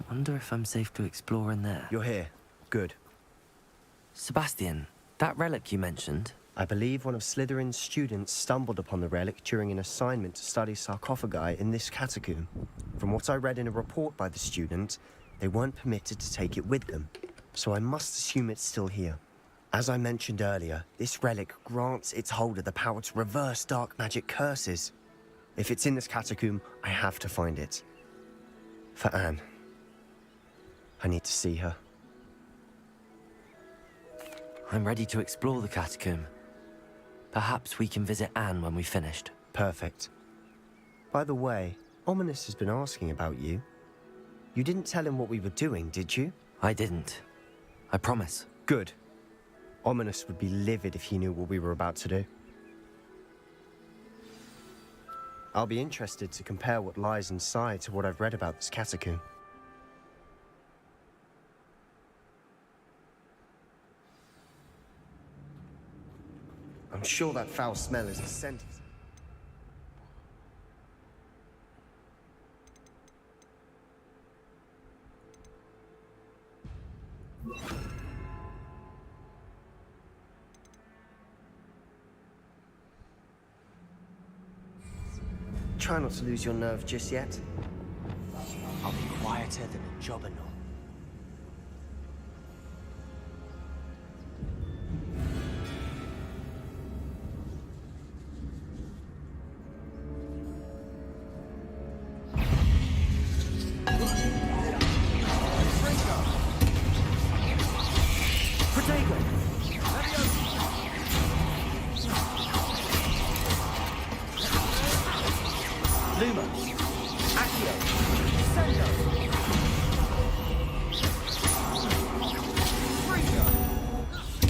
Wonder if I'm safe to explore in there. You're here. Good. Sebastian, that relic you mentioned? I believe one of Slytherin's students stumbled upon the relic during an assignment to study sarcophagi in this catacomb. From what I read in a report by the student, they weren't permitted to take it with them, so I must assume it's still here. As I mentioned earlier, this relic grants its holder the power to reverse dark magic curses. If it's in this catacomb, I have to find it. For Anne. I need to see her. I'm ready to explore the catacomb. Perhaps we can visit Anne when we've finished. Perfect. By the way, Ominous has been asking about you. You didn't tell him what we were doing, did you? I didn't. I promise. Good. Ominous would be livid if he knew what we were about to do. I'll be interested to compare what lies inside to what I've read about this catacomb. I'm sure that foul smell is the scent. Try not to lose your nerve just yet. I'll be quieter than a jobberknoll.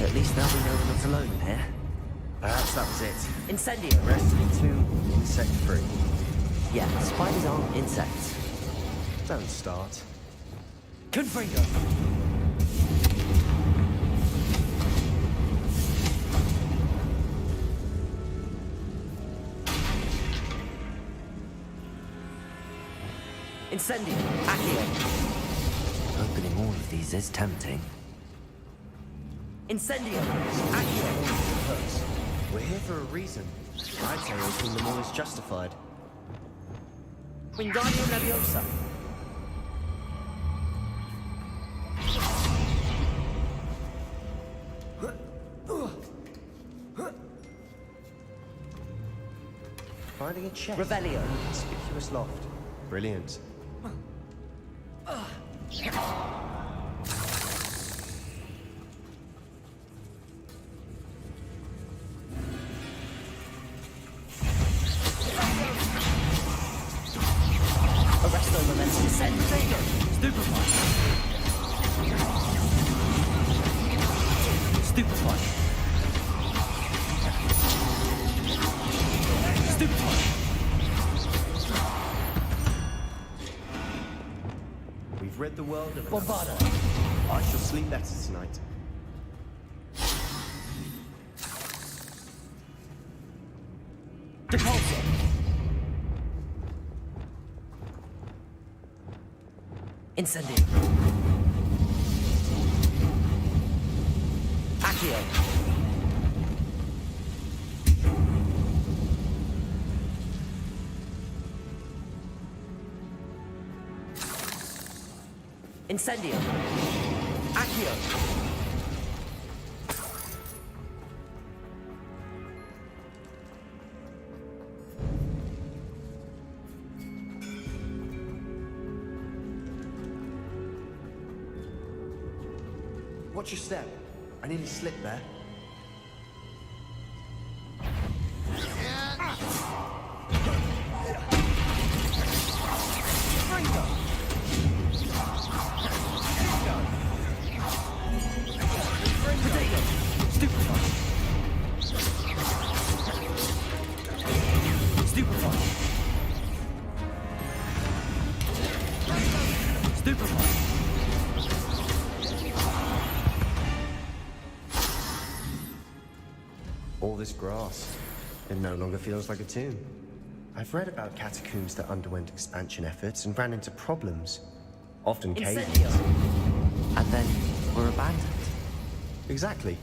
At least now we know we're not alone in here. Perhaps that was it. Incendio! Rest of the tomb, insect-free. Yeah, spiders aren't insects. Don't start. Confringo! Incendio! Accio! Opening all of these is tempting. Incendio! Accio! We're here for a reason. I'd say opening them all is justified. Wingardium Leviosa! Finding a chest. Revelio! Conspicuous loft. Brilliant. Arresto Momentum Descend! Stupefy! Stupefy! Stupefy! We've read the world of Bombarda! I shall sleep better tonight. Depulso! Incendio! Accio! Incendio! Accio! Watch your step. I nearly slipped there. All this grass, it no longer feels like a tomb. I've read about catacombs that underwent expansion efforts and ran into problems. Often caves. And then we're abandoned. Exactly.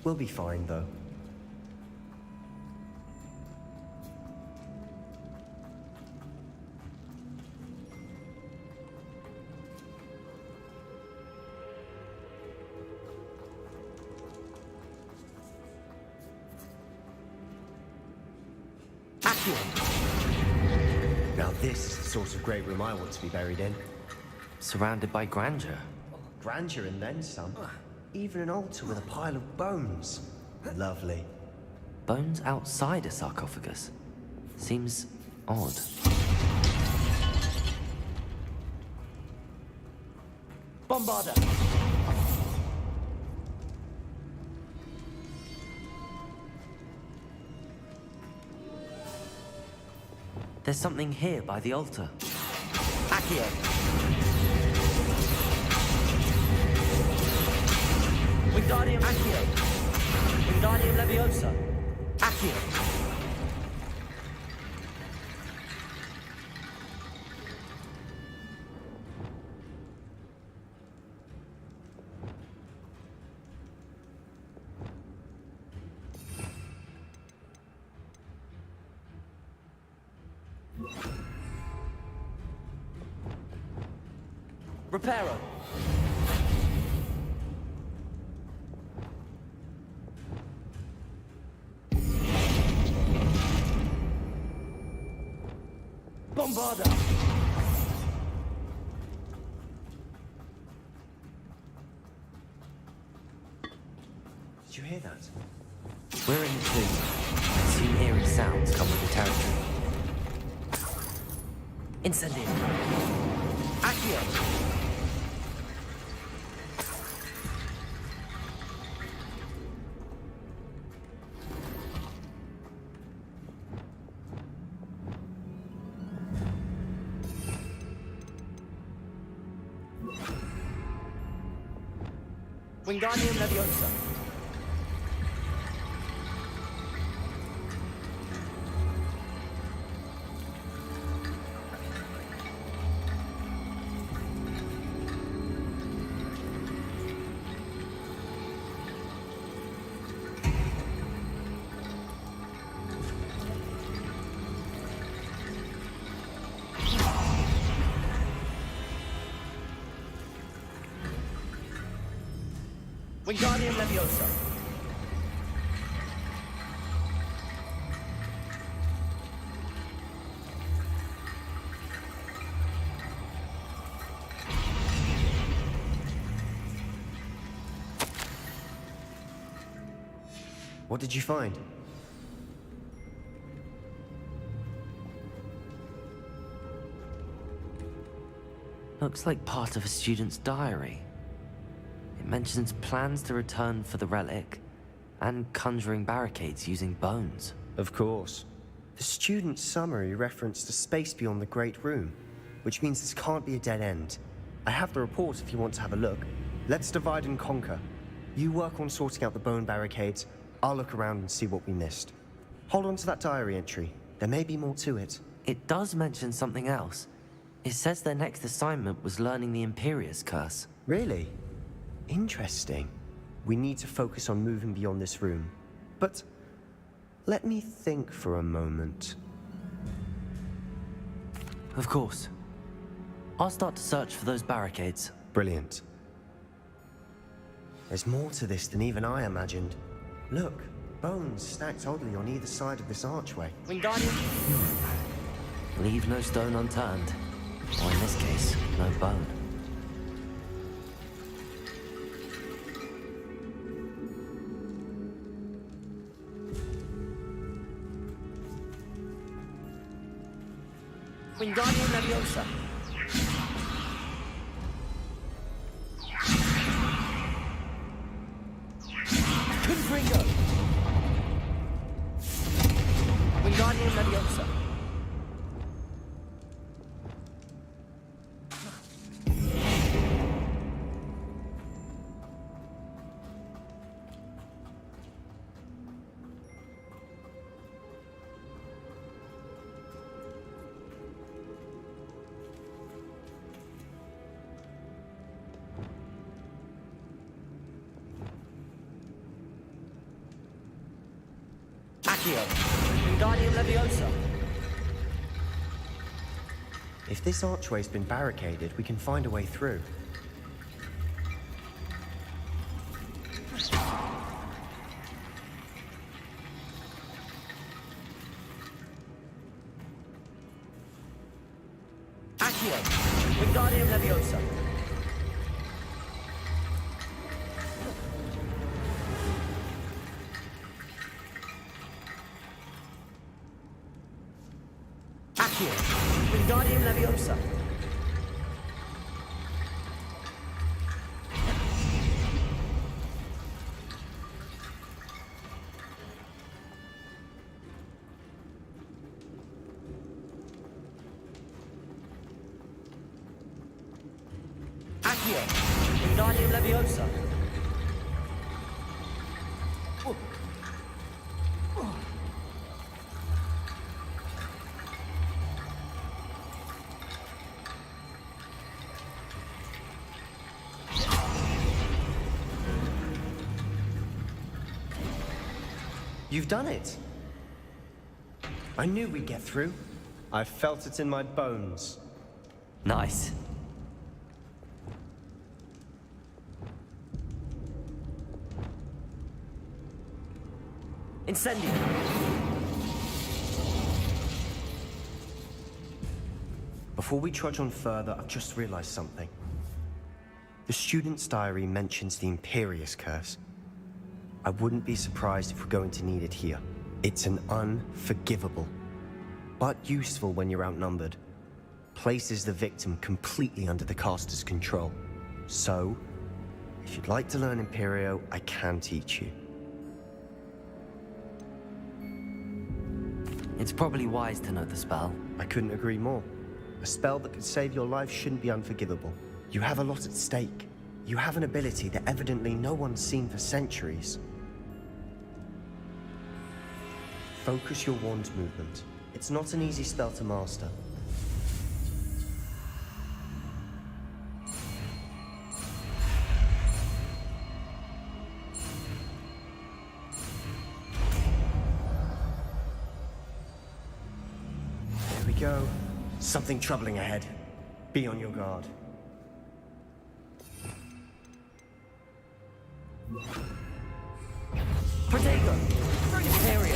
We'll be fine, though. Now this is the sort of great room I want to be buried in. Surrounded by grandeur. Grandeur and then some. Even an altar with a pile of bones. Lovely. Bones outside a sarcophagus. Seems odd. Bombarder! There's something here by the altar. Accio! Wingardium Accio! Wingardium Leviosa! Accio! Reparo! Bombarder! Did you hear that? We're in the tomb. I assume eerie sounds come with the territory. Incendio! Accio! Wingardium Leviosa! Wingardium Leviosa! What did you find? Looks like part of a student's diary. It mentions plans to return for the relic and conjuring barricades using bones. Of course. The student's summary referenced a space beyond the Great Room, which means this can't be a dead end. I have the report if you want to have a look. Let's divide and conquer. You work on sorting out the bone barricades. I'll look around and see what we missed. Hold on to that diary entry. There may be more to it. It does mention something else. It says their next assignment was learning the Imperious Curse. Really? Interesting. We need to focus on moving beyond this room. But let me think for a moment. Of course. I'll start to search for those barricades. Brilliant. There's more to this than even I imagined. Look, bones stacked oddly on either side of this archway. Wingardium... Leave no stone unturned. Or in this case, no bone. Wingardium Leviosa! Confringo! Wingardium Leviosa! Accio. Wingardium Leviosa. If this archway's been barricaded, we can find a way through. Accio. Wingardium Leviosa. Accio. Wingardium Leviosa. Accio. Wingardium Leviosa. You've done it! I knew we'd get through. I felt it in my bones. Nice. Incendio. Before we trudge on further, I've just realized something. The student's diary mentions the Imperious Curse. I wouldn't be surprised if we're going to need it here. It's an unforgivable, but useful when you're outnumbered. Places the victim completely under the caster's control. So, if you'd like to learn Imperio, I can teach you. It's probably wise to know the spell. I couldn't agree more. A spell that could save your life shouldn't be unforgivable. You have a lot at stake. You have an ability that evidently no one's seen for centuries. Focus your wand movement. It's not an easy spell to master. There we go. Something troubling ahead. Be on your guard. Protego. Imperio.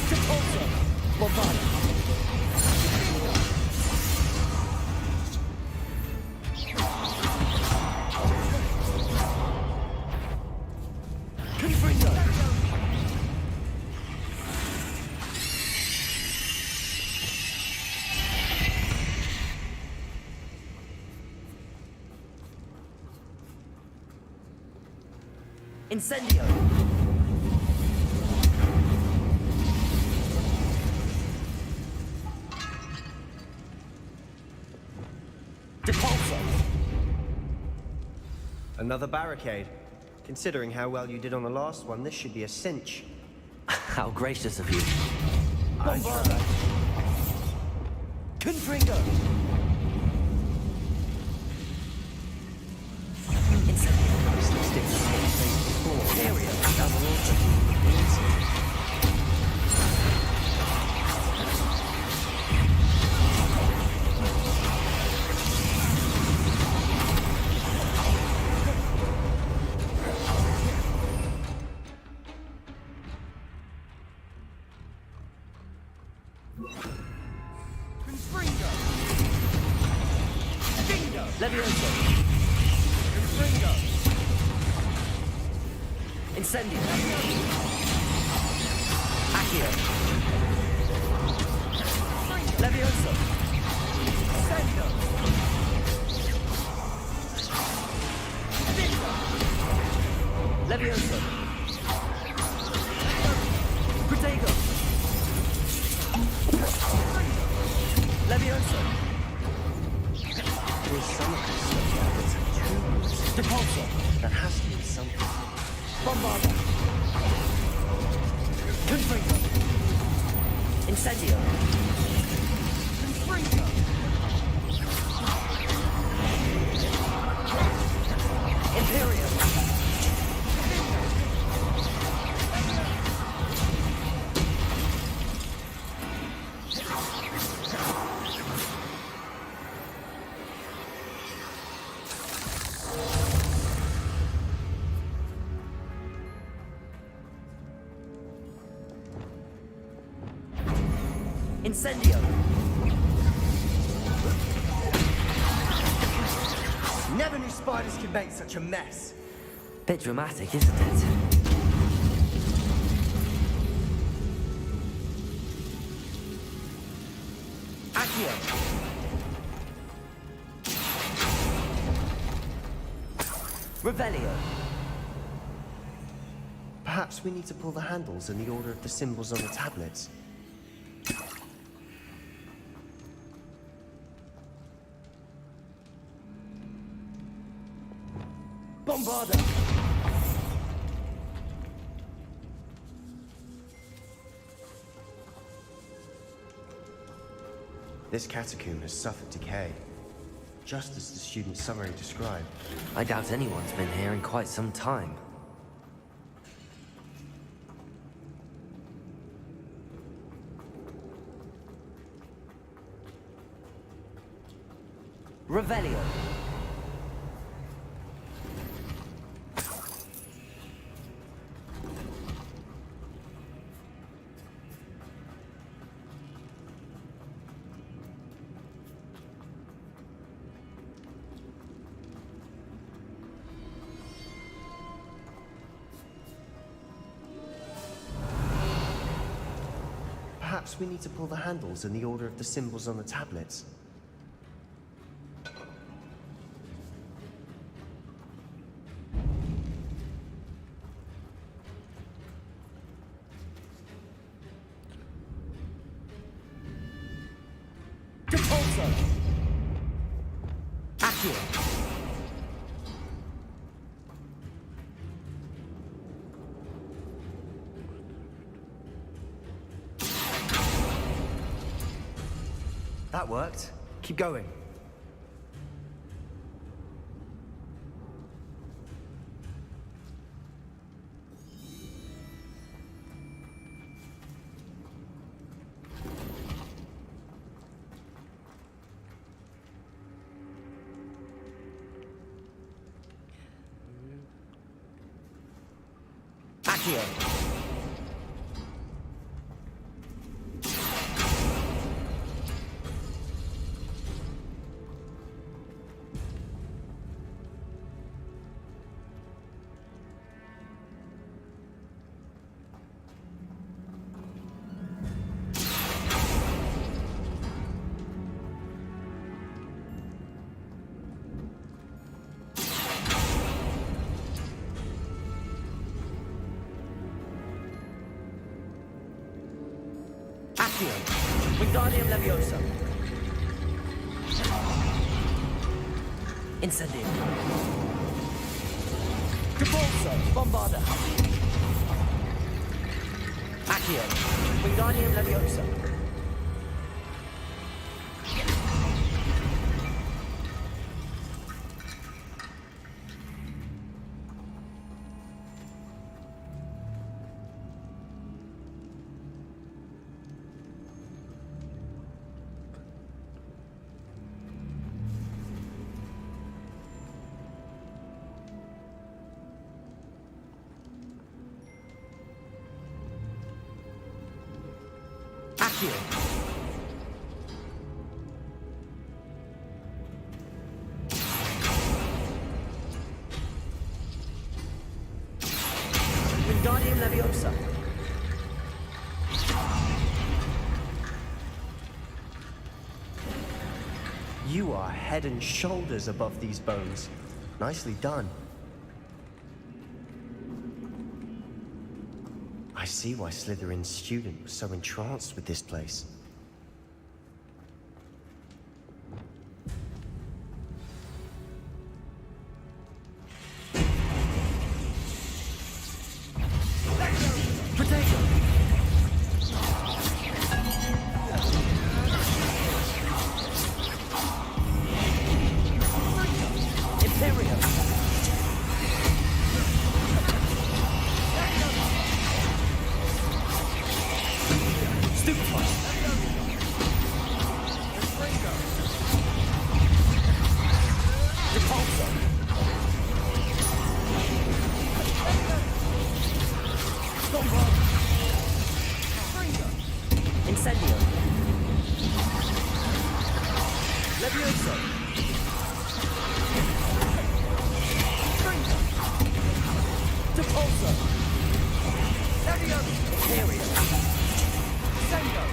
Repulsor. Bombard. Confringo. Incendio. Depulso. Another barricade. Considering how well you did on the last one, this should be a cinch. How gracious of you. Bombarda. Confringo. Area. Confringo. Bingo. Levioso. Confringo. Incendio. Accio. Levioso. Incendio. Bingo. Levioso. Protego. Levioso. There's some of this stuff that's too good. Depulso. There has to be something. Bombarda. Confringo. Incendio. Confringo. Imperium. Incendio. Never knew spiders could make such a mess. Bit dramatic, isn't it? Accio. Revelio. Perhaps we need to pull the handles in the order of the symbols on the tablets. Bombarda. This catacomb has suffered decay, just as the student's summary described. I doubt anyone's been here in quite some time. Revelio. Perhaps we need to pull the handles in the order of the symbols on the tablets. Depulso. Accio. That worked. Keep going. Accio. Accio. Wingardium Leviosa. Incendio. Depulso. Bombarda. Accio. Wingardium Leviosa. Accio. Wingardium Leviosa. You are head and shoulders above these bones. Nicely done. I see why Slytherin's student was so entranced with this place. Protego. Imperium. Incendio. Levioso. Depulso. Levioso. Imperium. Sendo.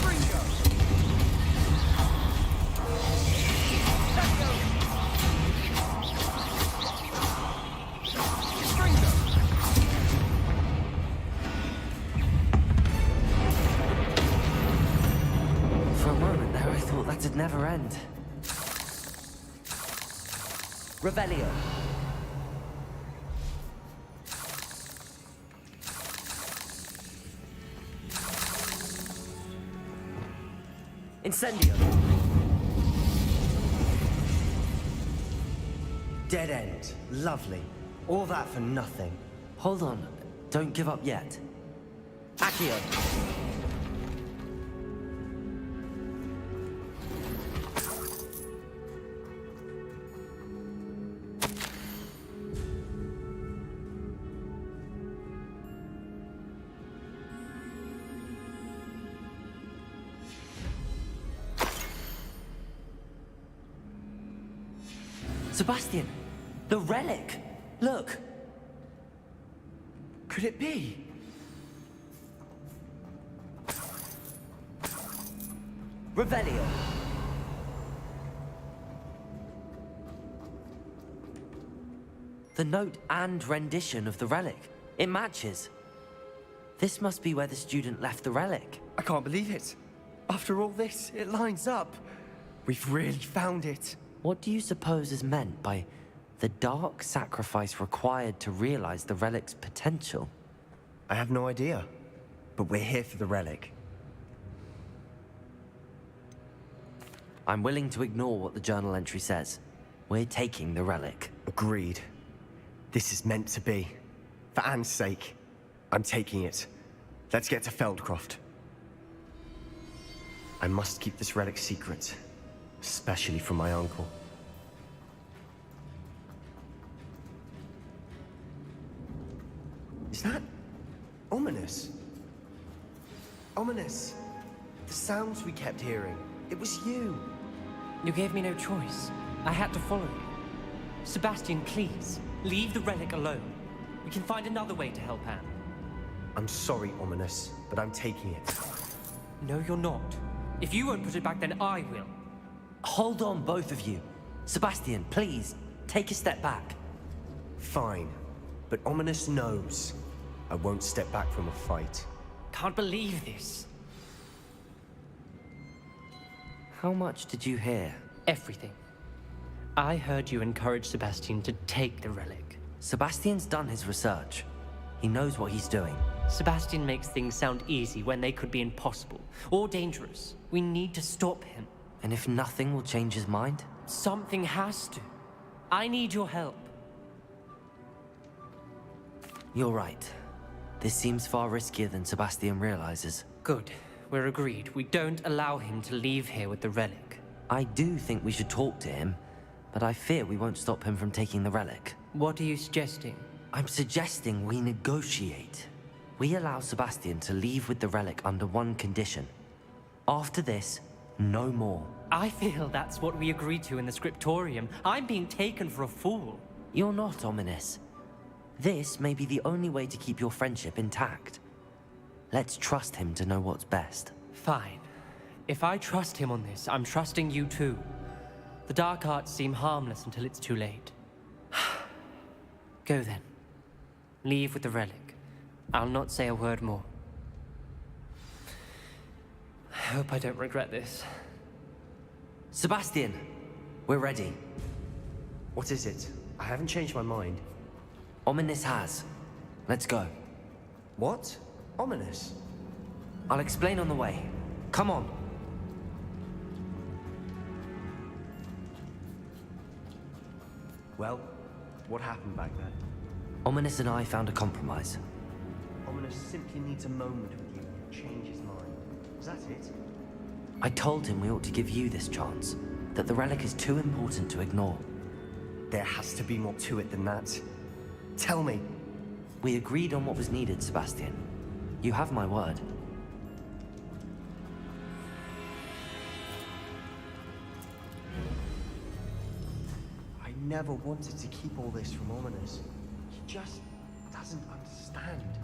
Fringo. Levio. Fringo. For a moment there, I thought that'd never end. Revelio. Incendio. Dead end. Lovely. All that for nothing. Hold on. Don't give up yet. Accio. Sebastian! The relic! Look! Could it be? Revelio. The note and rendition of the relic. It matches. This must be where the student left the relic. I can't believe it. After all this, it lines up. We've really found it. What do you suppose is meant by the dark sacrifice required to realize the relic's potential? I have no idea. But we're here for the relic. I'm willing to ignore what the journal entry says. We're taking the relic. Agreed. This is meant to be. For Anne's sake, I'm taking it. Let's get to Feldcroft. I must keep this relic secret, especially from my uncle. Is that ominous? Ominous. The sounds we kept hearing. It was you. You gave me no choice. I had to follow you. Sebastian, please, leave the relic alone. We can find another way to help Anne. I'm sorry, Ominous, but I'm taking it. No, you're not. If you won't put it back, then I will. Hold on, both of you. Sebastian, please, take a step back. Fine, but Ominous knows I won't step back from a fight. Can't believe this. How much did you hear? Everything. I heard you encourage Sebastian to take the relic. Sebastian's done his research. He knows what he's doing. Sebastian makes things sound easy when they could be impossible or dangerous. We need to stop him. And if nothing will change his mind? Something has to. I need your help. You're right. This seems far riskier than Sebastian realizes. Good. We're agreed. We don't allow him to leave here with the relic. I do think we should talk to him, but I fear we won't stop him from taking the relic. What are you suggesting? I'm suggesting we negotiate. We allow Sebastian to leave with the relic under one condition. After this, no more. I feel that's what we agreed to in the scriptorium. I'm being taken for a fool. You're not, Ominous. This may be the only way to keep your friendship intact. Let's trust him to know what's best. Fine. If I trust him on this, I'm trusting you too. The dark arts seem harmless until it's too late. Go then. Leave with the relic. I'll not say a word more. I hope I don't regret this. Sebastian, we're ready. What is it? I haven't changed my mind. Ominous has. Let's go. What? Ominous? I'll explain on the way. Come on. Well, what happened back then? Ominous and I found a compromise. Ominous simply needs a moment with you to change his mind. Is that it? I told him we ought to give you this chance. that the relic is too important to ignore. There has to be more to it than that. Tell me. We agreed on what was needed, Sebastian. You have my word. I never wanted to keep all this from Ominous. He just doesn't understand.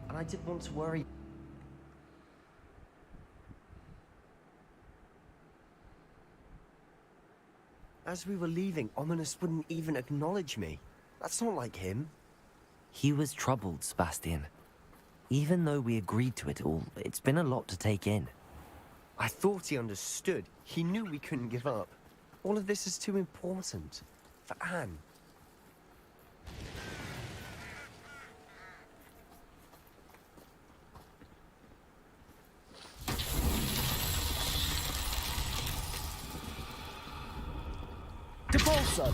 And I didn't want to worry. As we were leaving, Ominous wouldn't even acknowledge me. That's not like him. He was troubled, Sebastian. Even though we agreed to it all, it's been a lot to take in. I thought he understood. He knew we couldn't give up. All of this is too important. For Anne. Depulso!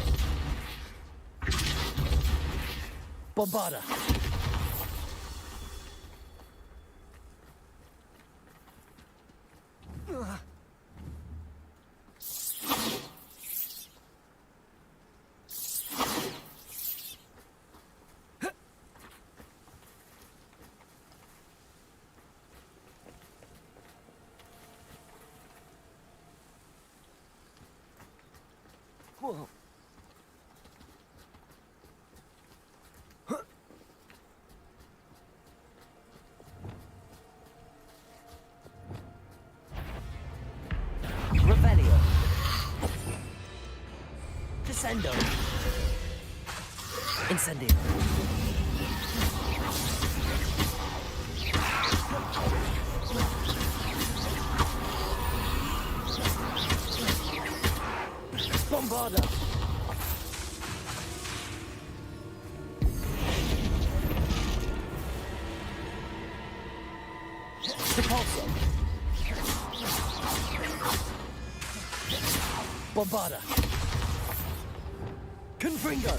Bombarda! Whoa. Revelio. Descendo. Incendio. Bombarda. Depulso. Bombarda. Confringo.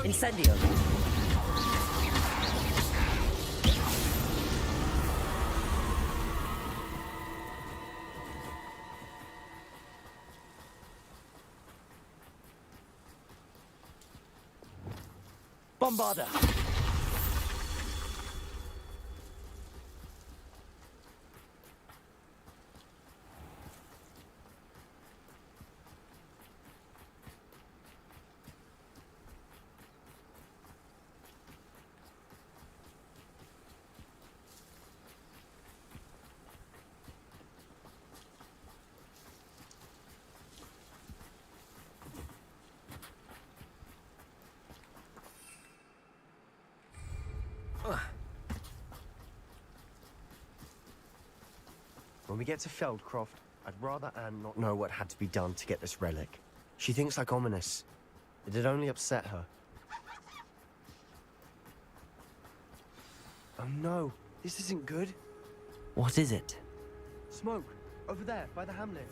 Incendio. Bombarda. When we get to Feldcroft, I'd rather Anne not know what had to be done to get this relic. She thinks like Ominous. It'd only upset her. Oh no, this isn't good. What is it? Smoke, over there, by the hamlet.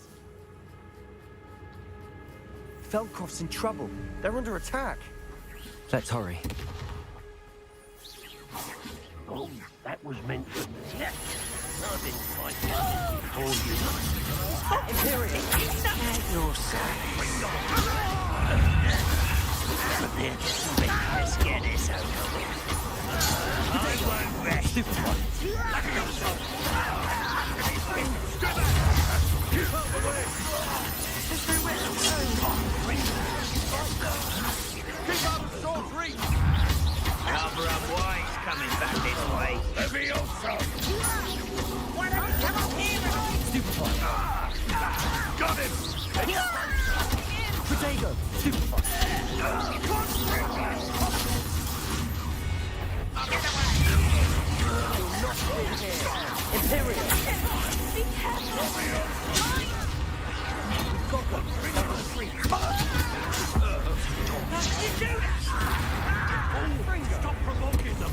Feldcroft's in trouble. They're under attack. Let's hurry. Oh, that was meant for me. I've been fighting before you. Imperial. At your side. But they're just big. Let's get this over with. I won't rest. Cover up white coming back this way. Levioso! Why don't you come up here and Stupefy. Got him! Protego. Stupefy. Imperial. Be careful! Stop provoking them!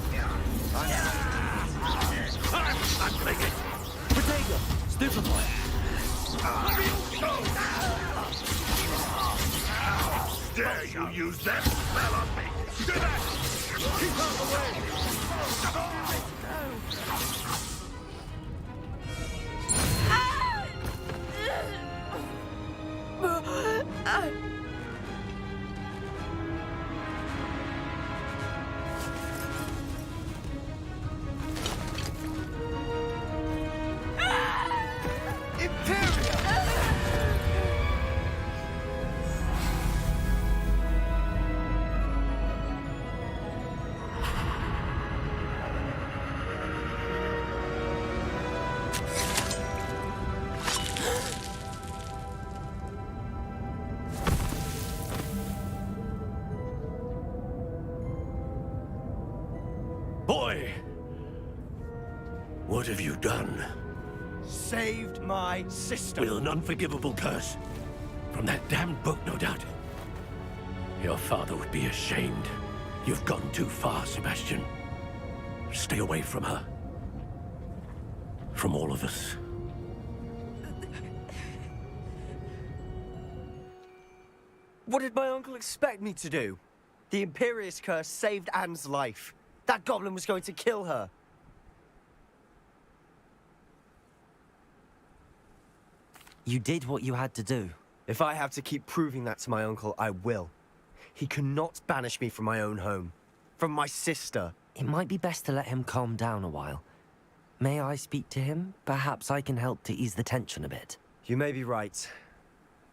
I'm thinking. Protego. Stupefy. Dare you use that spell on me? Do that! Boy! What have you done? Saved my sister. With an unforgivable curse. From that damned book, no doubt. Your father would be ashamed. You've gone too far, Sebastian. Stay away from her. From all of us. What did my uncle expect me to do? The Imperious Curse saved Anne's life. That goblin was going to kill her. You did what you had to do. If I have to keep proving that to my uncle, I will. He cannot banish me from my own home. From my sister. It might be best to let him calm down a while. May I speak to him? Perhaps I can help to ease the tension a bit. You may be right.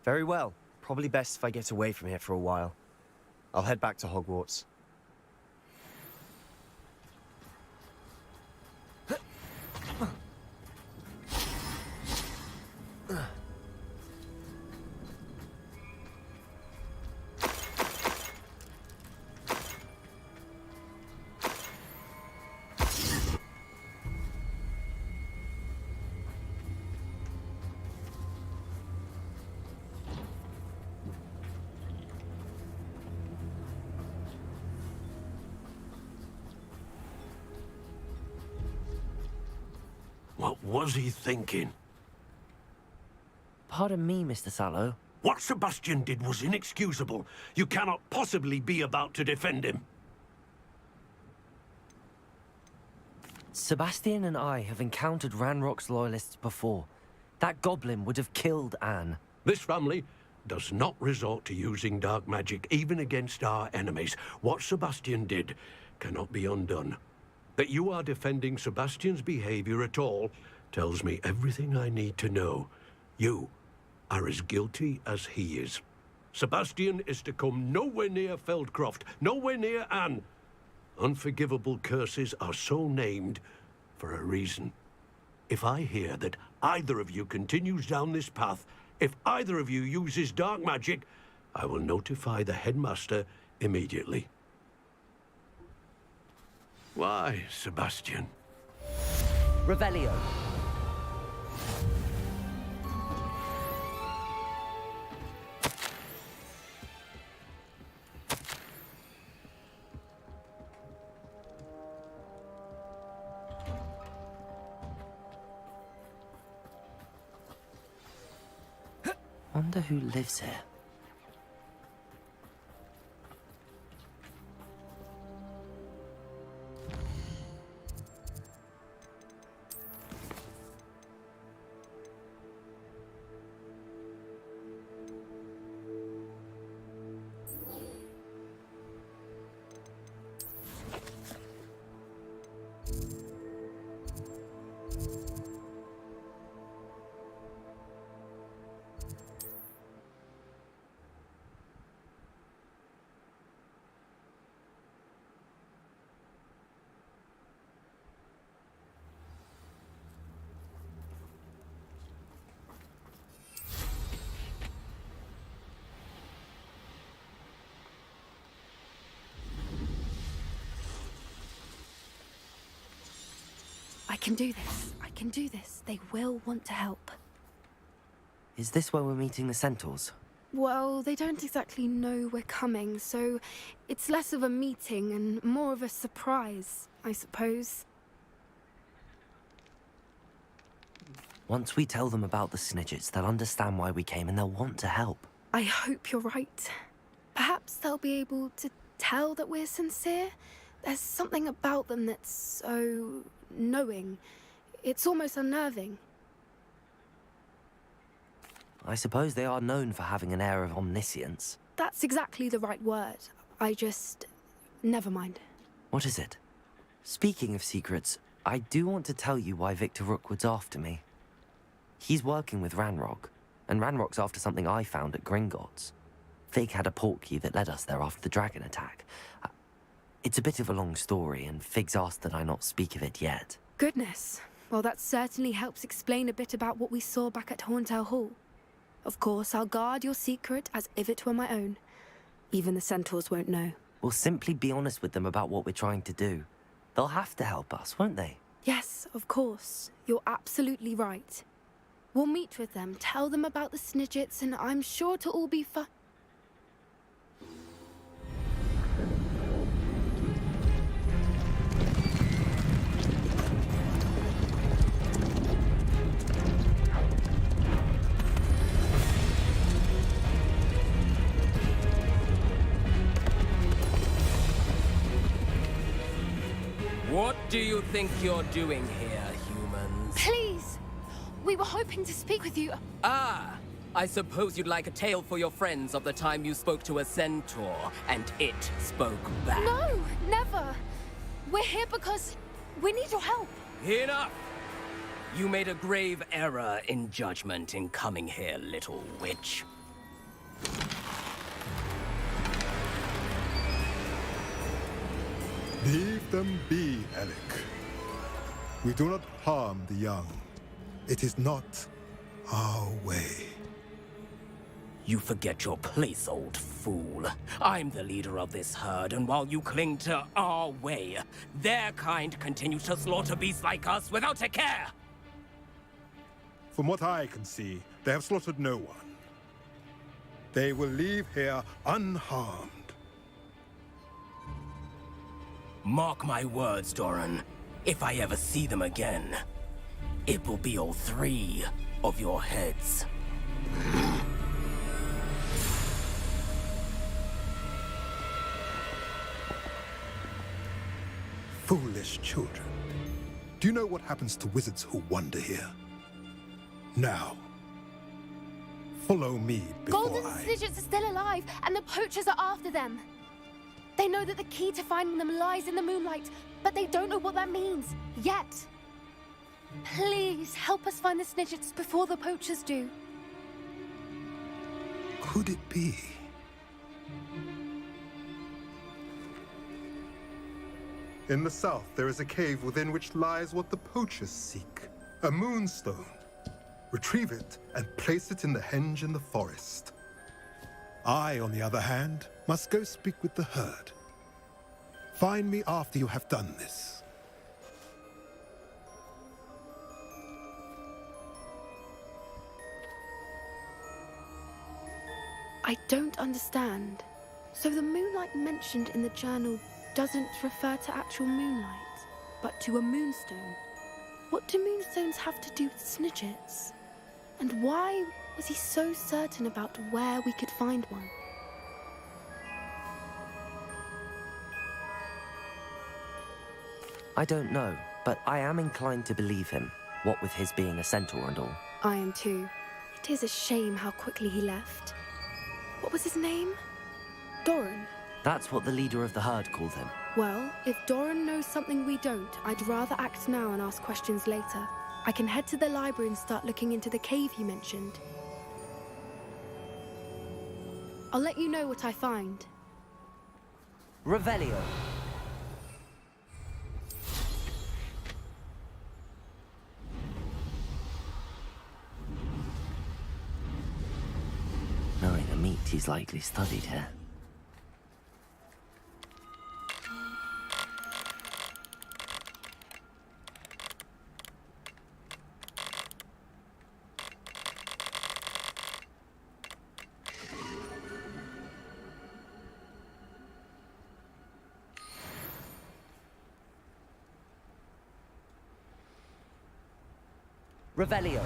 Very well. Probably best if I get away from here for a while. I'll head back to Hogwarts. What was he thinking? Pardon me, Mr. Sallow. What Sebastian did was inexcusable. You cannot possibly be about to defend him. Sebastian and I have encountered Ranrock's loyalists before. That goblin would have killed Anne. This family does not resort to using dark magic, even against our enemies. What Sebastian did cannot be undone. That you are defending Sebastian's behavior at all tells me everything I need to know. You are as guilty as he is. Sebastian is to come nowhere near Feldcroft, nowhere near Anne. Unforgivable curses are so named for a reason. If I hear that either of you continues down this path, if either of you uses dark magic, I will notify the headmaster immediately. Why, Sebastian? Revelio. Wonder who lives here. I can do this. I can do this. They will want to help. Is this where we're meeting the Centaurs? Well, they don't exactly know we're coming, so it's less of a meeting and more of a surprise, I suppose. Once we tell them about the Snidgets, they'll understand why we came and they'll want to help. I hope you're right. Perhaps they'll be able to tell that we're sincere. There's something about them that's so knowing. It's almost unnerving. I suppose they are known for having an air of omniscience. That's exactly the right word. Never mind. What is it? Speaking of secrets, I do want to tell you why Victor Rookwood's after me. He's working with Ranrock, and Ranrock's after something I found at Gringotts. Fig had a portkey that led us there after the dragon attack. It's a bit of a long story, and Fig's asked that I not speak of it yet. Goodness. Well, that certainly helps explain a bit about what we saw back at Horntail Hall. Of course, I'll guard your secret as if it were my own. Even the Centaurs won't know. We'll simply be honest with them about what we're trying to do. They'll have to help us, won't they? Yes, of course. You're absolutely right. We'll meet with them, tell them about the Snidgets, and I'm sure it'll all be fun. What do you think you're doing here, humans? Please! We were hoping to speak with you. Ah! I suppose you'd like a tale for your friends of the time you spoke to a centaur, and it spoke back. No, never. We're here because we need your help. Enough! You made a grave error in judgment in coming here, little witch. Leave them be, Alec. We do not harm the young. It is not our way. You forget your place, old fool. I'm the leader of this herd, and while you cling to our way, their kind continues to slaughter beasts like us without a care! From what I can see, they have slaughtered no one. They will leave here unharmed. Mark my words, Doran. If I ever see them again, it will be all 3 of your heads. Foolish children. Do you know what happens to wizards who wander here? Now, follow me before Golden I... Snidgets are still alive, and the poachers are after them. They know that the key to finding them lies in the moonlight, but they don't know what that means, yet. Please, help us find the Snidgets before the poachers do. Could it be? In the south, there is a cave within which lies what the poachers seek. A moonstone. Retrieve it and place it in the henge in the forest. I, on the other hand, must go speak with the herd. Find me after you have done this. I don't understand. So the moonlight mentioned in the journal doesn't refer to actual moonlight, but to a moonstone. What do moonstones have to do with Snidgets? And why was he so certain about where we could find one? I don't know, but I am inclined to believe him, what with his being a centaur and all. I am too. It is a shame how quickly he left. What was his name? Doran. That's what the leader of the herd called him. Well, if Doran knows something we don't, I'd rather act now and ask questions later. I can head to the library and start looking into the cave you mentioned. I'll let you know what I find. Revelio. Knowing the meat, he's likely studied here. Revelio.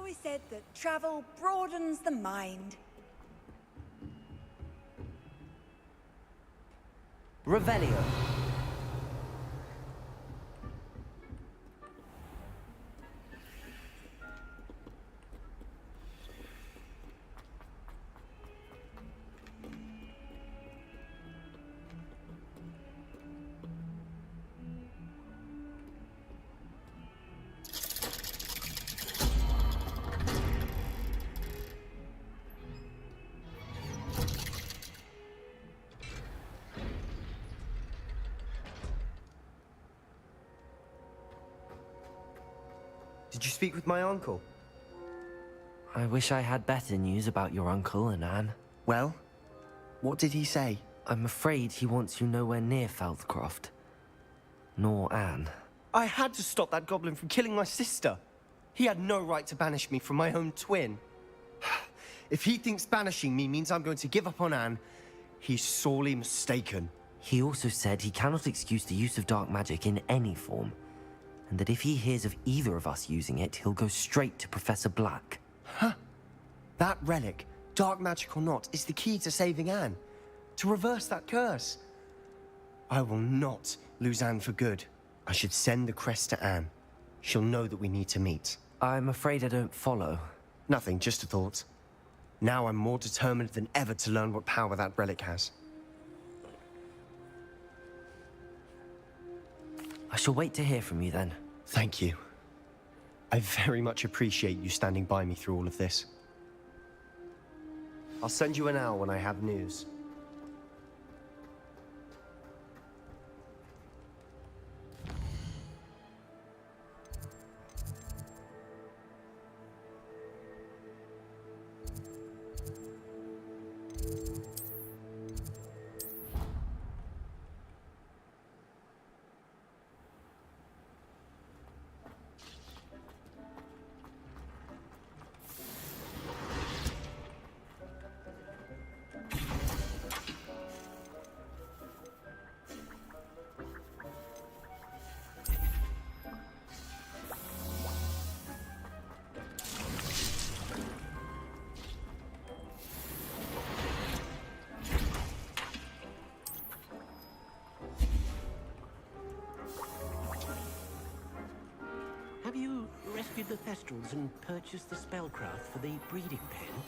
always said that travel broadens the mind. Revelio. Did you speak with my uncle? I wish I had better news about your uncle and Anne. Well, what did he say? I'm afraid he wants you nowhere near Feldcroft. Nor Anne. I had to stop that goblin from killing my sister. He had no right to banish me from my own twin. If he thinks banishing me means I'm going to give up on Anne, he's sorely mistaken. He also said he cannot excuse the use of dark magic in any form, and that if he hears of either of us using it, he'll go straight to Professor Black. Huh? That relic, dark magic or not, is the key to saving Anne. To reverse that curse. I will not lose Anne for good. I should send the crest to Anne. She'll know that we need to meet. I'm afraid I don't follow. Nothing, just a thought. Now I'm more determined than ever to learn what power that relic has. I shall wait to hear from you then. Thank you. I very much appreciate you standing by me through all of this. I'll send you an hour when I have news. Have you rescued the Thestrals and purchased the spellcraft for the breeding pen?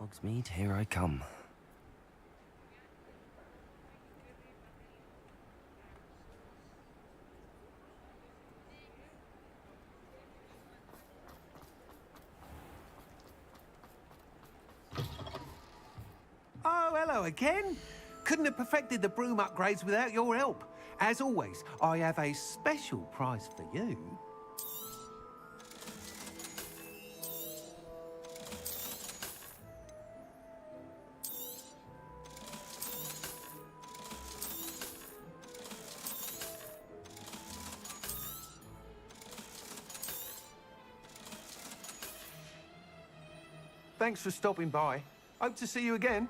Hogsmeade, here I come. Oh, hello again. Couldn't have perfected the broom upgrades without your help. As always, I have a special prize for you. Thanks for stopping by. Hope to see you again.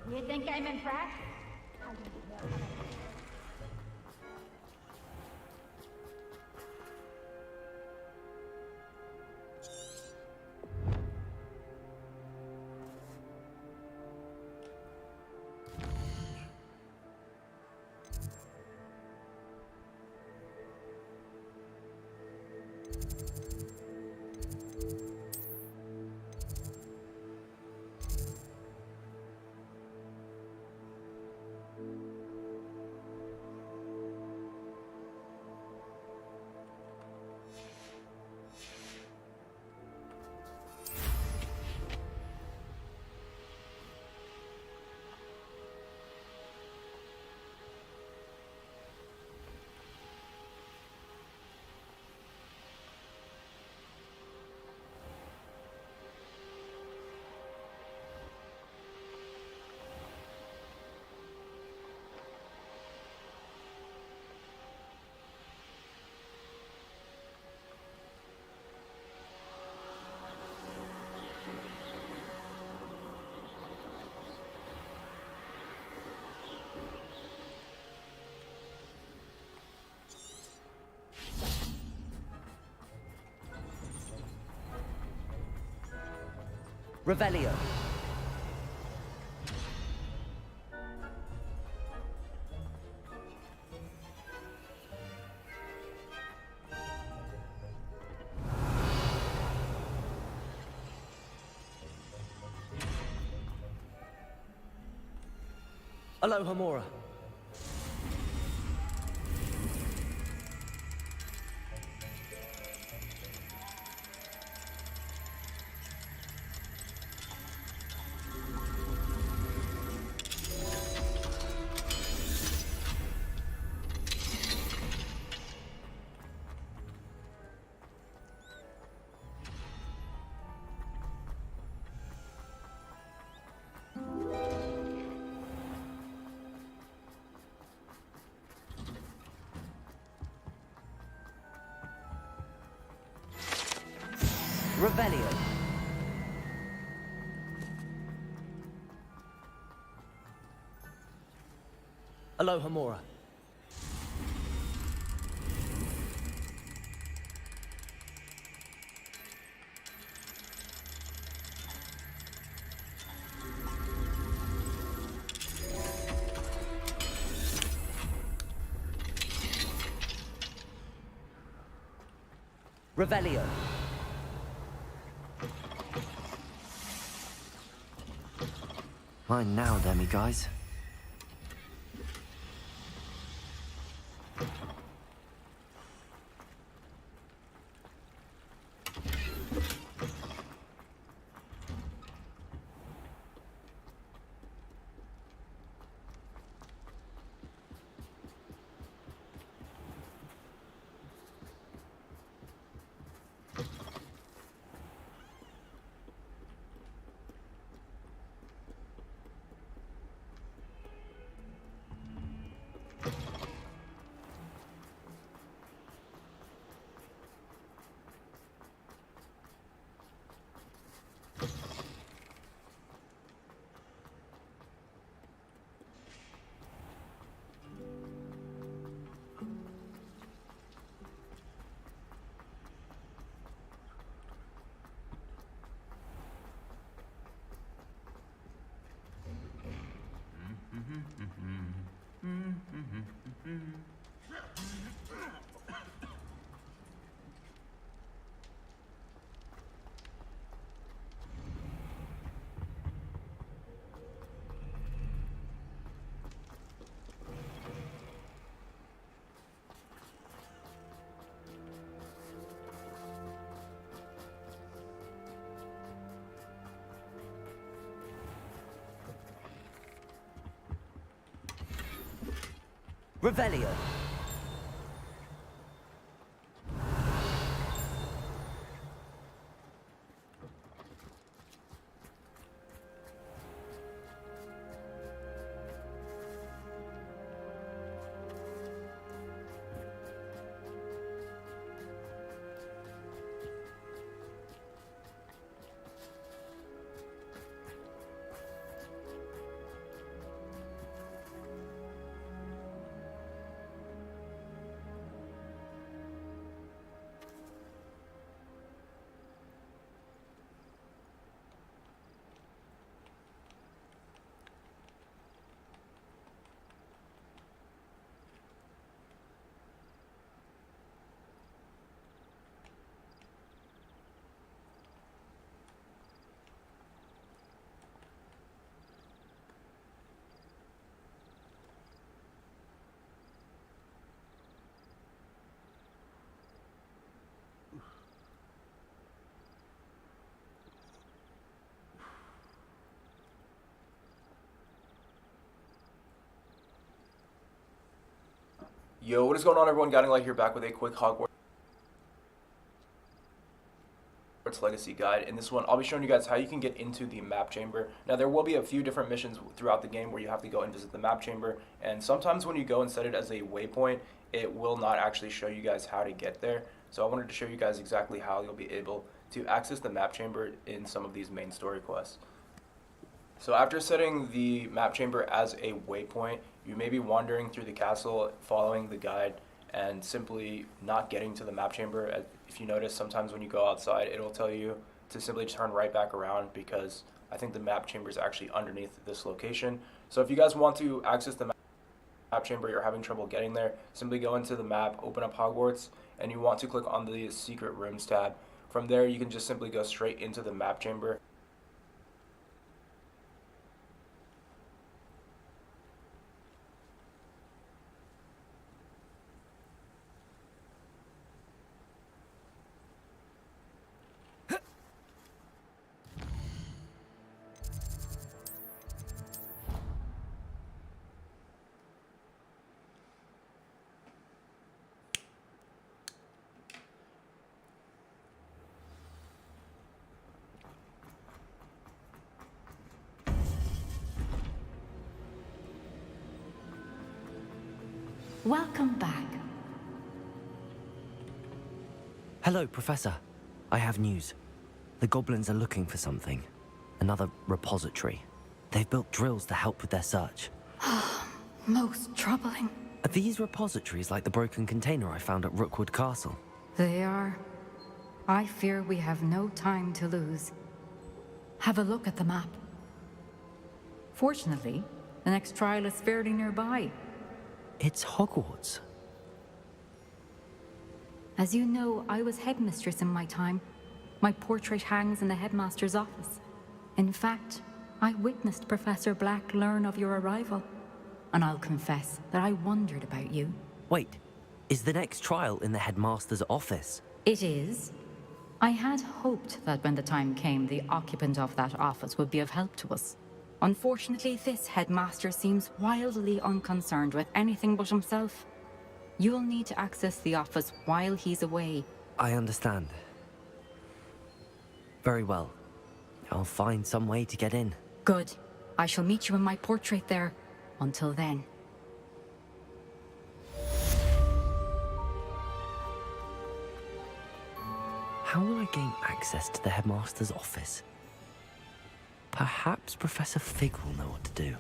You think I'm impressed? Revelio. Aloha Mora. Revelio. Aloha Mora. Revelio. Mine now, demi-guys. Revelio. Yo, what is going on, everyone? Guiding Light here, back with a quick Hogwarts Legacy guide. In this one, I'll be showing you guys how you can get into the map chamber. Now, there will be a few different missions throughout the game where you have to go and visit the map chamber, and sometimes when you go and set it as a waypoint, it will not actually show you guys how to get there. So I wanted to show you guys exactly how you'll be able to access the map chamber in some of these main story quests. So after setting the map chamber as a waypoint, you may be wandering through the castle following the guide and simply not getting to the map chamber. If you notice, sometimes when you go outside, it'll tell you to simply turn right back around, because I think the map chamber is actually underneath this location. So if you guys want to access the map chamber, you're having trouble getting there, simply go into the map, open up Hogwarts, and you want to click on the secret rooms tab. From there, you can just simply go straight into the map chamber. Welcome back. Hello, Professor. I have news. The goblins are looking for something. Another repository. They've built drills to help with their search. Most troubling. Are these repositories like the broken container I found at Rookwood Castle? They are. I fear we have no time to lose. Have a look at the map. Fortunately, the next trial is fairly nearby. It's Hogwarts. As you know, I was headmistress in my time. My portrait hangs in the headmaster's office. In fact, I witnessed Professor Black learn of your arrival. And I'll confess that I wondered about you. Wait, is the next trial in the headmaster's office? It is. I had hoped that when the time came, the occupant of that office would be of help to us. Unfortunately, this headmaster seems wildly unconcerned with anything but himself. You'll need to access the office while he's away. I understand. Very well. I'll find some way to get in. Good. I shall meet you in my portrait there. Until then. How will I gain access to the headmaster's office? Perhaps Professor Fig will know what to do.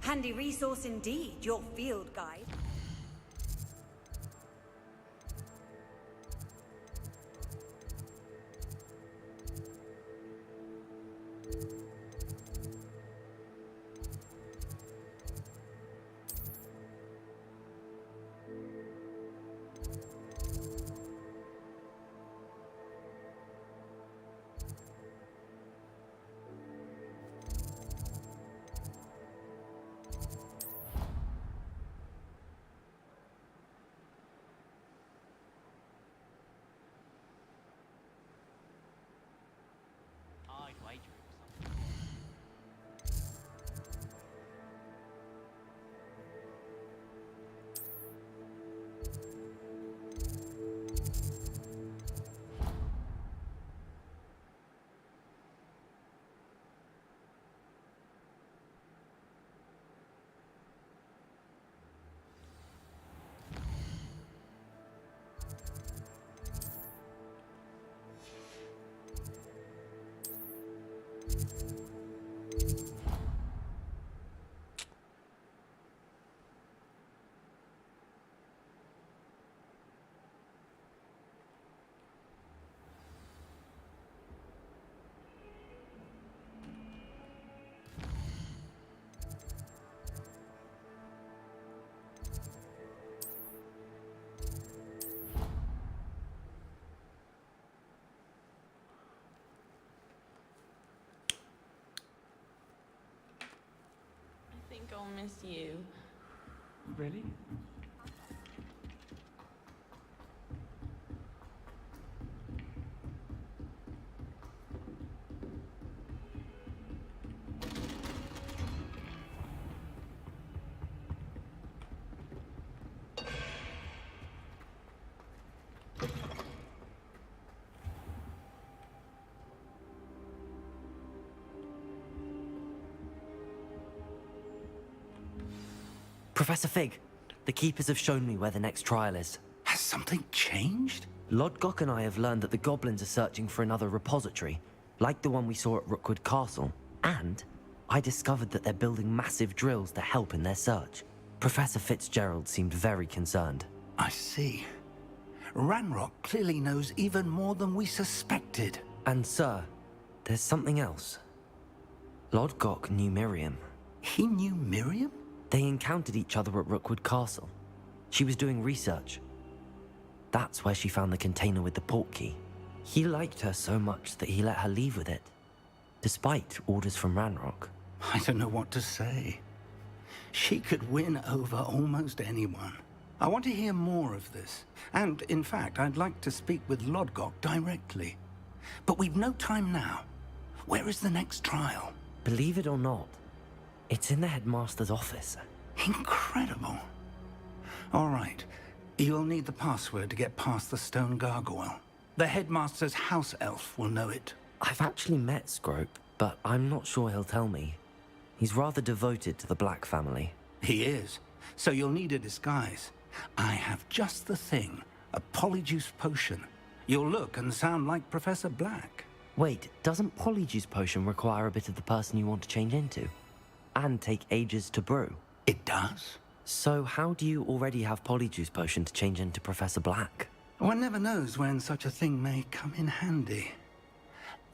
Handy resource indeed, your field guide. I think I'll miss you. Really? Professor Fig, the Keepers have shown me where the next trial is. Has something changed? Lodgok and I have learned that the goblins are searching for another repository, like the one we saw at Rookwood Castle. And I discovered that they're building massive drills to help in their search. Professor Fitzgerald seemed very concerned. I see. Ranrock clearly knows even more than we suspected. And sir, there's something else. Lodgok knew Miriam. He knew Miriam? They encountered each other at Rookwood Castle. She was doing research. That's where she found the container with the port key. He liked her so much that he let her leave with it, despite orders from Ranrock. I don't know what to say. She could win over almost anyone. I want to hear more of this. And, in fact, I'd like to speak with Lodgok directly. But we've no time now. Where is the next trial? Believe it or not, it's in the headmaster's office. Incredible. All right. You'll need the password to get past the stone gargoyle. The headmaster's house elf will know it. I've actually met Scrope, but I'm not sure he'll tell me. He's rather devoted to the Black family. He is. So you'll need a disguise. I have just the thing. A polyjuice potion. You'll look and sound like Professor Black. Wait, doesn't polyjuice potion require a bit of the person you want to change into? And take ages to brew? It does. So how do you already have polyjuice potion to change into Professor Black? One never knows when such a thing may come in handy.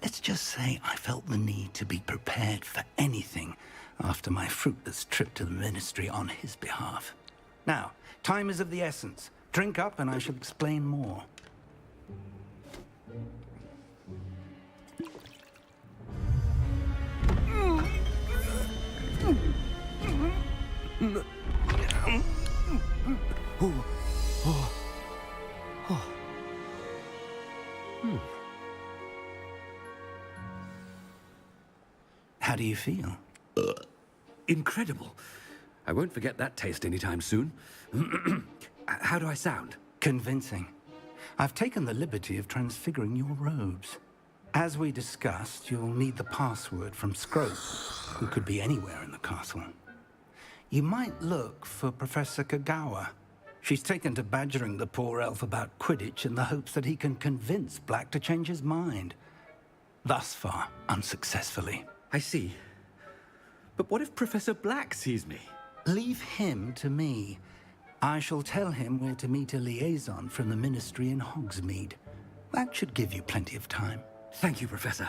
Let's just say I felt the need to be prepared for anything after my fruitless trip to the Ministry on his behalf. Now, time is of the essence. Drink up and I shall explain more. How do you feel? Incredible. I won't forget that taste anytime soon. How do I sound? Convincing. I've taken the liberty of transfiguring your robes. As we discussed, you'll need the password from Scrope, who could be anywhere in the castle. You might look for Professor Kagawa. She's taken to badgering the poor elf about Quidditch in the hopes that he can convince Black to change his mind. Thus far, unsuccessfully. I see. But what if Professor Black sees me? Leave him to me. I shall tell him where to meet a liaison from the Ministry in Hogsmeade. That should give you plenty of time. Thank you, Professor.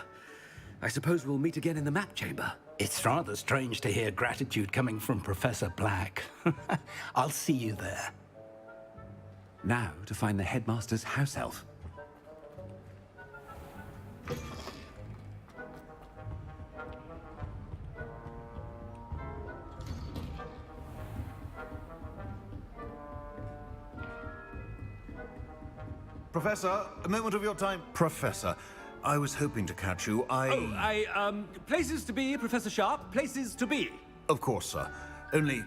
I suppose we'll meet again in the map chamber. It's rather strange to hear gratitude coming from Professor Black. I'll see you there. Now to find the headmaster's house elf. Professor, a moment of your time. Professor, I was hoping to catch you. Places to be, Professor Sharp. Places to be. Of course, sir. Only,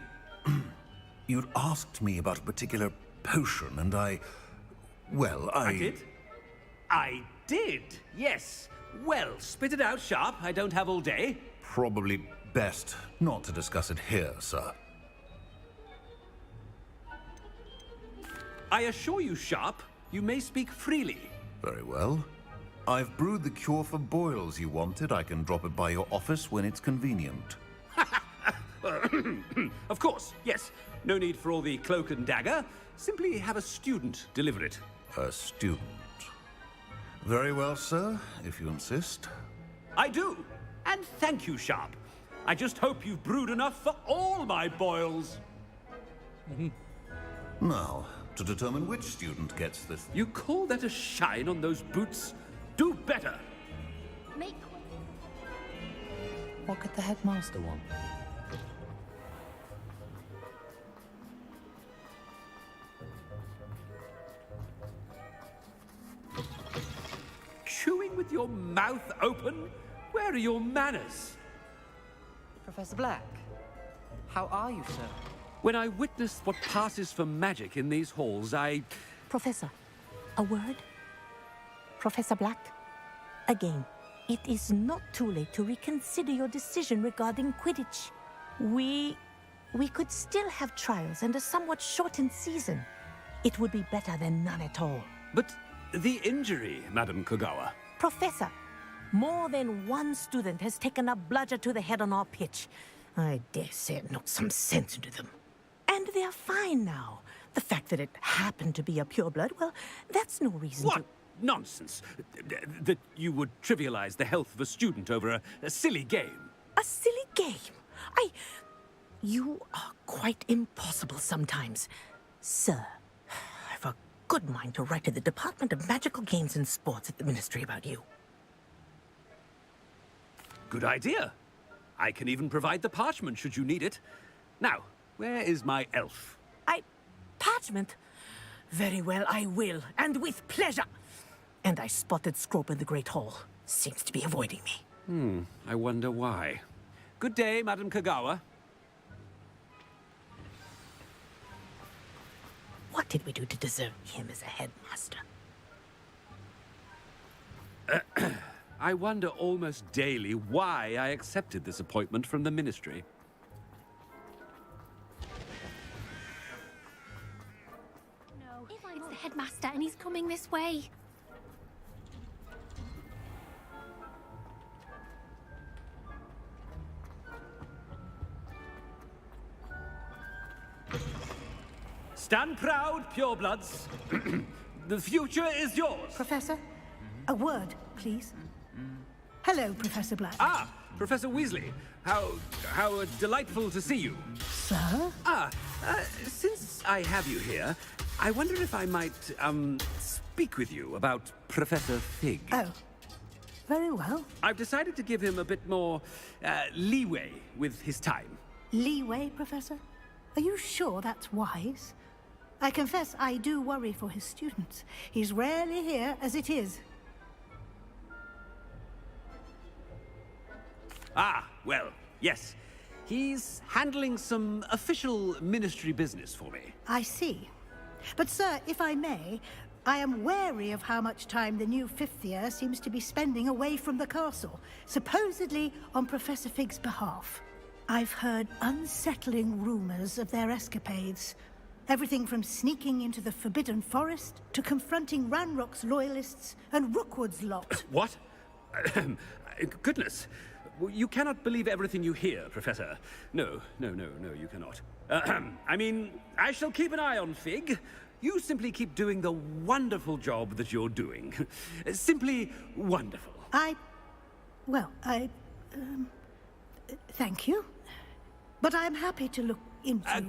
you'd asked me about a particular potion, and I did? I did, yes. Well, spit it out, Sharp. I don't have all day. Probably best not to discuss it here, sir. I assure you, Sharp, you may speak freely. Very well. I've brewed the cure for boils you wanted. I can drop it by your office when it's convenient. Of course, yes. No need for all the cloak and dagger. Simply have a student deliver it. A student. Very well, sir, if you insist. I do. And thank you, Sharp. I just hope you've brewed enough for all my boils. Now, to determine which student gets this... You call that a shine on those boots? Do better! What could the headmaster want? Chewing with your mouth open? Where are your manners? Professor Black, how are you, sir? When I witness what passes for magic in these halls, Professor, a word? Professor Black, again, it is not too late to reconsider your decision regarding Quidditch. We could still have trials and a somewhat shortened season. It would be better than none at all. But the injury, Madam Kagawa. Professor, more than one student has taken a bludger to the head on our pitch. I dare say it knocked some sense into them. And they're fine now. The fact that it happened to be a pureblood, well, that's no reason What nonsense! That you would trivialize the health of a student over a silly game. A silly game? You are quite impossible sometimes. Sir, I've a good mind to write to the Department of Magical Games and Sports at the Ministry about you. Good idea. I can even provide the parchment should you need it. Now, where is my elf? Parchment? Very well, I will, and with pleasure. And I spotted Scrope in the Great Hall. Seems to be avoiding me. I wonder why. Good day, Madam Kagawa. What did we do to deserve him as a headmaster? I wonder almost daily why I accepted this appointment from the Ministry. No, it's the headmaster and he's coming this way. Stand proud, purebloods. The future is yours. Professor, a word, please. Hello, Professor Black. Ah, Professor Weasley. How delightful to see you. Sir? Since I have you here, I wonder if I might, speak with you about Professor Fig. Oh, very well. I've decided to give him a bit more, leeway with his time. Leeway, Professor? Are you sure that's wise? I confess I do worry for his students. He's rarely here as it is. Ah, well, yes. He's handling some official ministry business for me. I see. But, sir, if I may, I am wary of how much time the new fifth year seems to be spending away from the castle, supposedly on Professor Fig's behalf. I've heard unsettling rumors of their escapades. Everything from sneaking into the Forbidden Forest to confronting Ranrock's loyalists and Rookwood's lot. What? Goodness. You cannot believe everything you hear, Professor. No, you cannot. I mean, I shall keep an eye on Fig. You simply keep doing the wonderful job that you're doing. Simply wonderful. Thank you. But I'm happy to look into...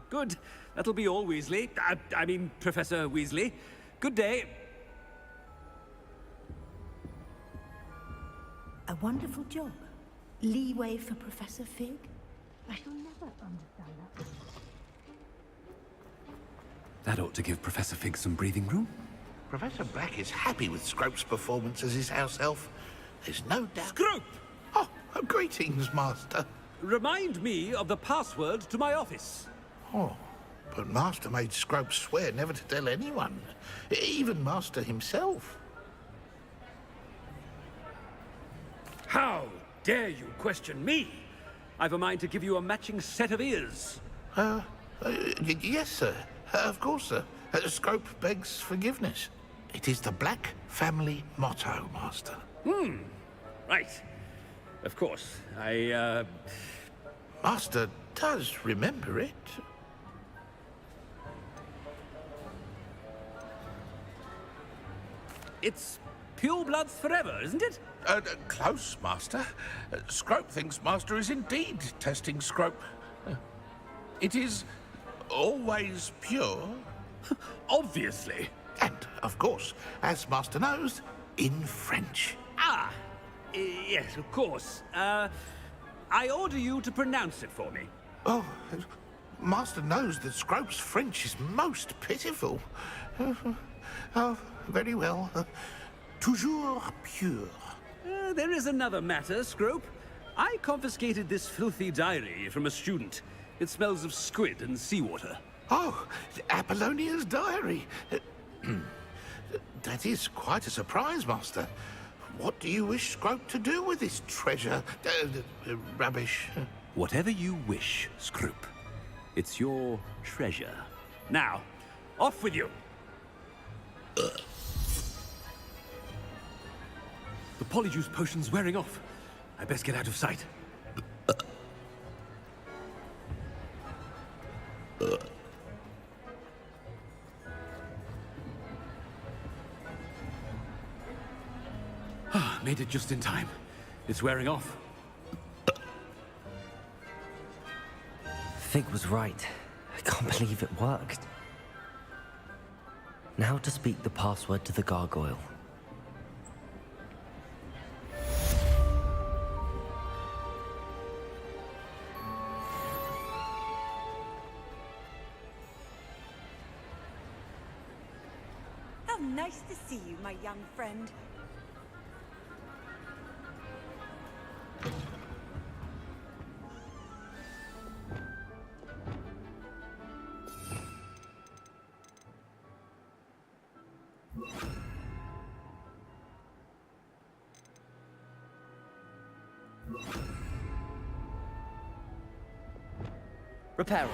Good. That'll be all, Weasley. I mean, Professor Weasley. Good day. A wonderful job. Leeway for Professor Fig? I shall never understand that. That ought to give Professor Fig some breathing room. Professor Black is happy with Scrope's performance as his house elf. There's no doubt... Scrope! Oh, greetings, Master. Remind me of the password to my office. Oh, but Master made Scrope swear never to tell anyone. Even Master himself. How dare you question me? I've a mind to give you a matching set of ears. Yes, sir. Of course, sir. Scrope begs forgiveness. It is the Black family motto, Master. Right. Of course. Master does remember it. It's purebloods forever, isn't it? Close, Master. Scrope thinks Master is indeed testing Scrope. It is always pure. Obviously. And, of course, as Master knows, in French. Yes, of course. I order you to pronounce it for me. Oh, Master knows that Scrope's French is most pitiful. Oh, very well. Toujours pure. There is another matter, Scrope. I confiscated this filthy diary from a student. It smells of squid and seawater. Oh, Apollonia's diary. That is quite a surprise, Master. What do you wish Scrope to do with this treasure? Rubbish. Whatever you wish, Scrope. It's your treasure. Now, off with you. The polyjuice potion's wearing off. I best get out of sight. Made it just in time. It's wearing off. Fig was right. I can't believe it worked. Now to speak the password to the gargoyle. How nice to see you, my young friend. Reparo.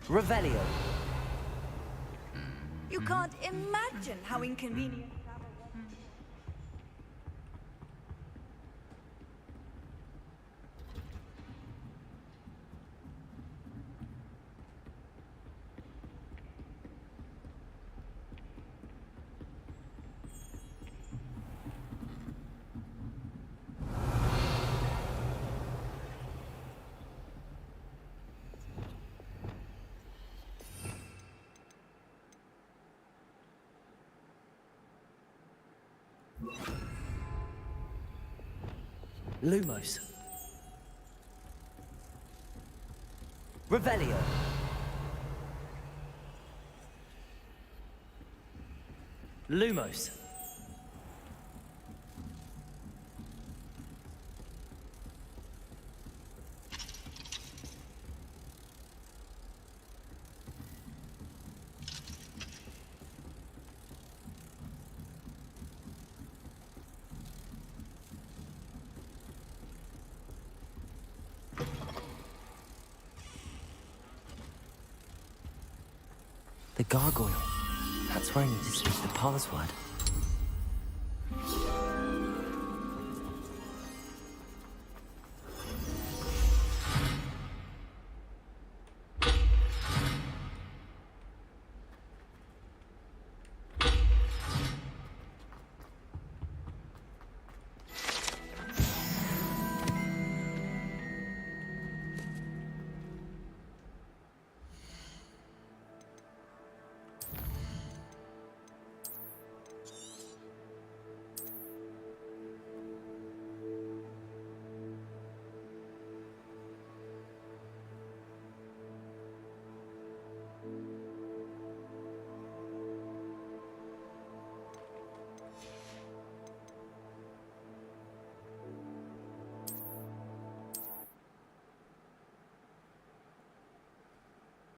Revelio. You can't imagine how inconvenient. Lumos. Revelio. Lumos. The gargoyle. That's where I need to speak the password.